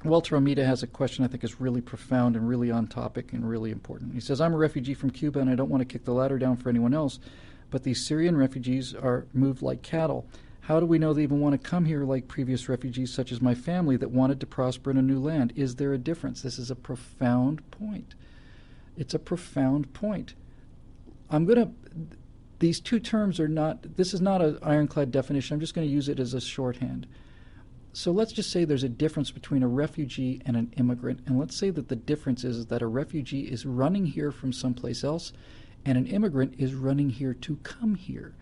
Walter Amita has a question I think is really profound and really on topic and really important. He says, I'm a refugee from Cuba and I don't want to kick the ladder down for anyone else, but these Syrian refugees are moved like cattle. How do we know they even want to come here like previous refugees such as my family that wanted to prosper in a new land? Is there a difference? This is a profound point. It's a profound point. These two terms are not, this is not an ironclad definition. I'm just going to use it as a shorthand. So let's just say there's a difference between a refugee and an immigrant. And let's say that the difference is that a refugee is running here from someplace else and an immigrant is running here to come here.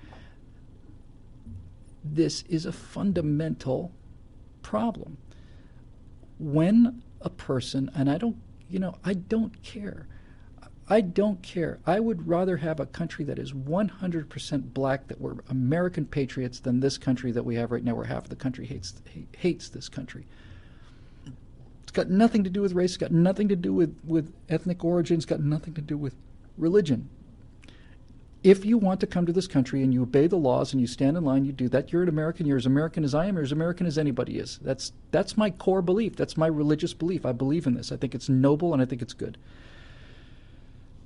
This is a fundamental problem. When a person, and I don't care. I don't care. I would rather have a country that is 100% black, that we're American patriots, than this country that we have right now where half of the country hates this country. It's got nothing to do with race. It's got nothing to do with ethnic origin. It's got nothing to do with religion. If you want to come to this country and you obey the laws and you stand in line, you do that, you're an American. You're as American as I am. You're as American as anybody is. That's my core belief. That's my religious belief. I believe in this. I think it's noble and I think it's good.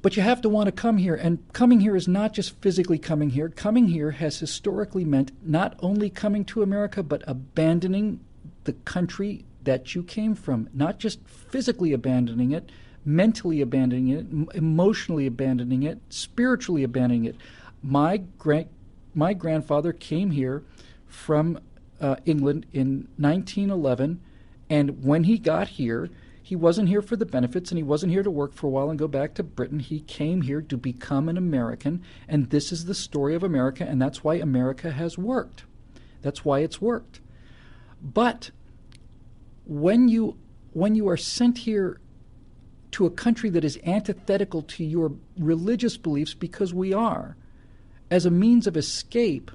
But you have to want to come here, and coming here is not just physically coming here. Coming here has historically meant not only coming to America, but abandoning the country that you came from. Not just physically abandoning it, mentally abandoning it, emotionally abandoning it, spiritually abandoning it. My grandfather came here from England in 1911, and when he got here, he wasn't here for the benefits, and he wasn't here to work for a while and go back to Britain. He came here to become an American, and this is the story of America, and that's why America has worked. That's why it's worked. But when you are sent here to a country that is antithetical to your religious beliefs, because we are, as a means of escape,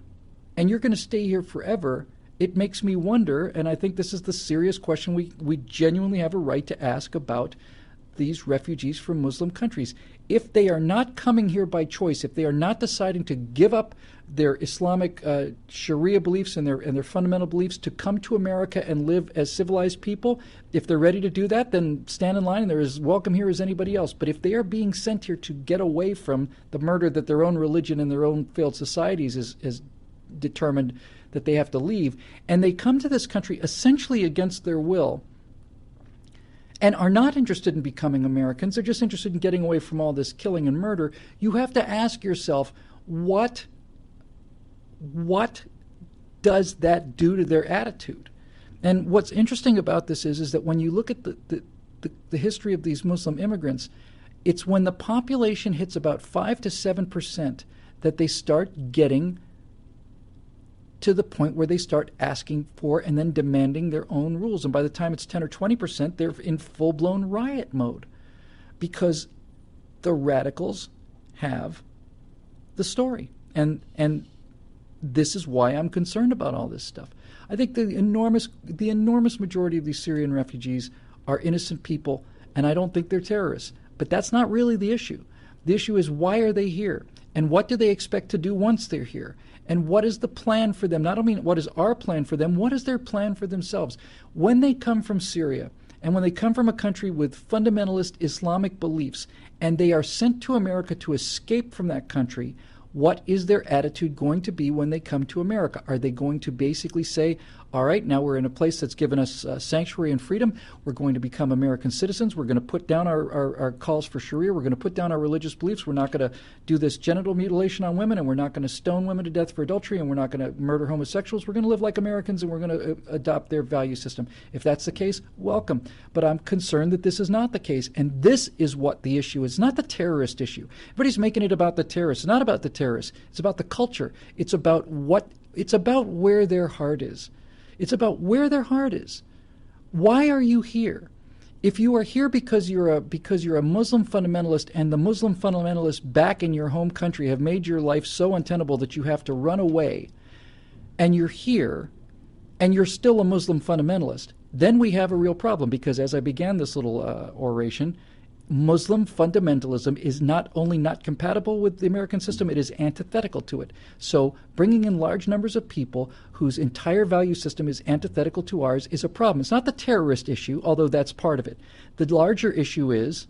and you're going to stay here forever, it makes me wonder, and I think this is the serious question we genuinely have a right to ask about these refugees from Muslim countries. If they are not coming here by choice, if they are not deciding to give up their Islamic Sharia beliefs and their fundamental beliefs to come to America and live as civilized people, if they're ready to do that, then stand in line and they're as welcome here as anybody else. But if they are being sent here to get away from the murder that their own religion and their own failed societies is determined that they have to leave, and they come to this country essentially against their will and are not interested in becoming Americans, they're just interested in getting away from all this killing and murder, you have to ask yourself, what does that do to their attitude? And what's interesting about this is that when you look at the history of these Muslim immigrants, it's when the population hits about 5 to 7% that they start getting to the point where they start asking for and then demanding their own rules. And by the time it's 10 or 20%, they're in full-blown riot mode because the radicals have the story. And this is why I'm concerned about all this stuff. I think the enormous majority of these Syrian refugees are innocent people, and I don't think they're terrorists. But that's not really the issue. The issue is, why are they here? And what do they expect to do once they're here? And what is the plan for them? Not only what is our plan for them, what is their plan for themselves? When they come from Syria, and when they come from a country with fundamentalist Islamic beliefs, and they are sent to America to escape from that country, what is their attitude going to be when they come to America? Are they going to basically say, all right, now we're in a place that's given us sanctuary and freedom. We're going to become American citizens. We're going to put down our calls for Sharia. We're going to put down our religious beliefs. We're not going to do this genital mutilation on women, and we're not going to stone women to death for adultery, and we're not going to murder homosexuals. We're going to live like Americans, and we're going to adopt their value system. If that's the case, welcome. But I'm concerned that this is not the case, and this is what the issue is. It's not the terrorist issue. Everybody's making it about the terrorists. It's not about the terrorists. It's about the culture. It's about where their heart is. It's about where their heart is. Why are you here? If you are here because you're a Muslim fundamentalist, and the Muslim fundamentalists back in your home country have made your life so untenable that you have to run away, and you're here, and you're still a Muslim fundamentalist, then we have a real problem. Because as I began this little oration, Muslim fundamentalism is not only not compatible with the American system, it is antithetical to it. So bringing in large numbers of people whose entire value system is antithetical to ours is a problem. It's not the terrorist issue, although that's part of it. The larger issue is,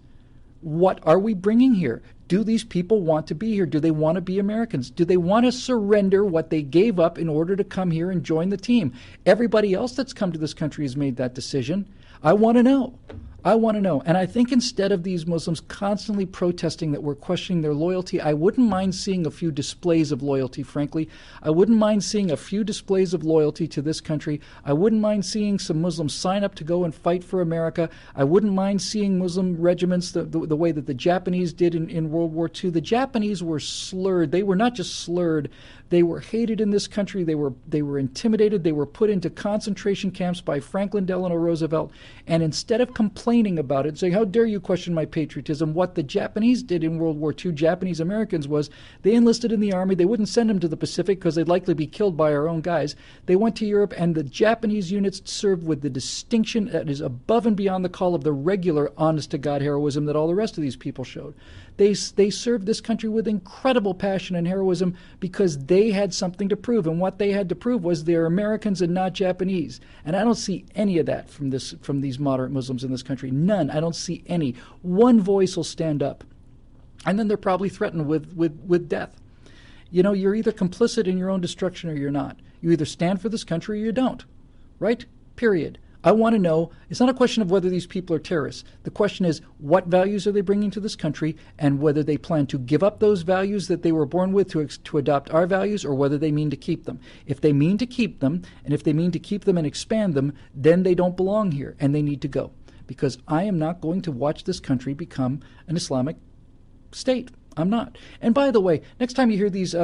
what are we bringing here? Do these people want to be here? Do they want to be Americans? Do they want to surrender what they gave up in order to come here and join the team? Everybody else that's come to this country has made that decision. I want to know. I want to know. And I think instead of these Muslims constantly protesting that we're questioning their loyalty, I wouldn't mind seeing a few displays of loyalty, frankly. I wouldn't mind seeing a few displays of loyalty to this country. I wouldn't mind seeing some Muslims sign up to go and fight for America. I wouldn't mind seeing Muslim regiments the way that the Japanese did in World War II. The Japanese were slurred. They were not just slurred. They were hated in this country. They were intimidated. They were put into concentration camps by Franklin Delano Roosevelt. And instead of complaining about it and saying, how dare you question my patriotism, what the Japanese did in World War II, Japanese Americans, was they enlisted in the army. They wouldn't send them to the Pacific because they'd likely be killed by our own guys. They went to Europe, and the Japanese units served with the distinction that is above and beyond the call of the regular honest-to-God heroism that all the rest of these people showed. They served this country with incredible passion and heroism because they had something to prove, and what they had to prove was they're Americans and not Japanese. And I don't see any of that from these moderate Muslims in this country. None. I don't see any. One voice will stand up, and then they're probably threatened with death. You know, you're either complicit in your own destruction or you're not. You either stand for this country or you don't. Right? Period. I want to know, it's not a question of whether these people are terrorists. The question is, what values are they bringing to this country, and whether they plan to give up those values that they were born with to adopt our values, or whether they mean to keep them. If they mean to keep them, and if they mean to keep them and expand them, then they don't belong here, and they need to go. Because I am not going to watch this country become an Islamic state. I'm not. And by the way, next time you hear these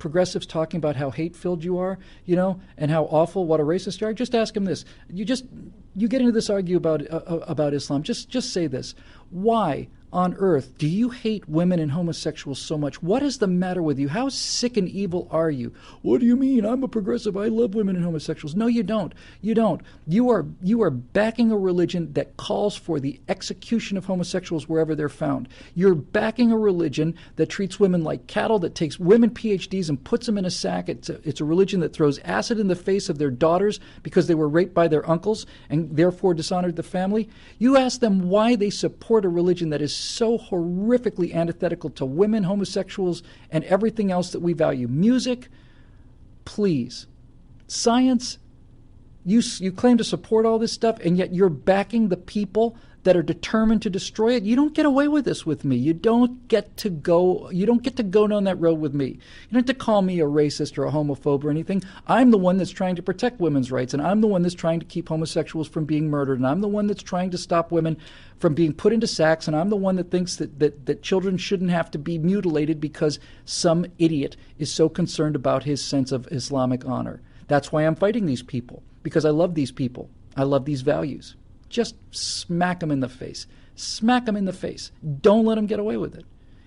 progressives talking about how hate-filled you are, you know, and how awful, what a racist you are, just ask them this. You get into this argument about Islam. Just say this: why on earth do you hate women and homosexuals so much? What is the matter with you? How sick and evil are you? What do you mean? I'm a progressive. I love women and homosexuals. No, you don't. You don't. You are backing a religion that calls for the execution of homosexuals wherever they're found. You're backing a religion that treats women like cattle, that takes women PhDs and puts them in a sack. It's a religion that throws acid in the face of their daughters because they were raped by their uncles and therefore dishonored the family. You ask them why they support a religion that is so horrifically antithetical to women, homosexuals, and everything else that we value. Music, please. Science, you claim to support all this stuff, and yet you're backing the people that are determined to destroy it. You don't get away with this with me. You don't get to go down that road with me. You don't have to call me a racist or a homophobe or anything. I'm the one that's trying to protect women's rights, and I'm the one that's trying to keep homosexuals from being murdered, and I'm the one that's trying to stop women from being put into sacks, and I'm the one that thinks that children shouldn't have to be mutilated because some idiot is so concerned about his sense of Islamic honor. That's why I'm fighting these people, because I love these people. I love these values. Just smack them in the face. Smack them in the face. Don't let them get away with it.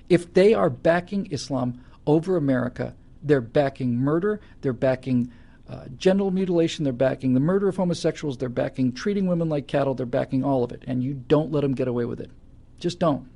If they are backing Islam over America, they're backing murder, they're backing genital mutilation, they're backing the murder of homosexuals, they're backing treating women like cattle, they're backing all of it. And you don't let them get away with it. Just don't.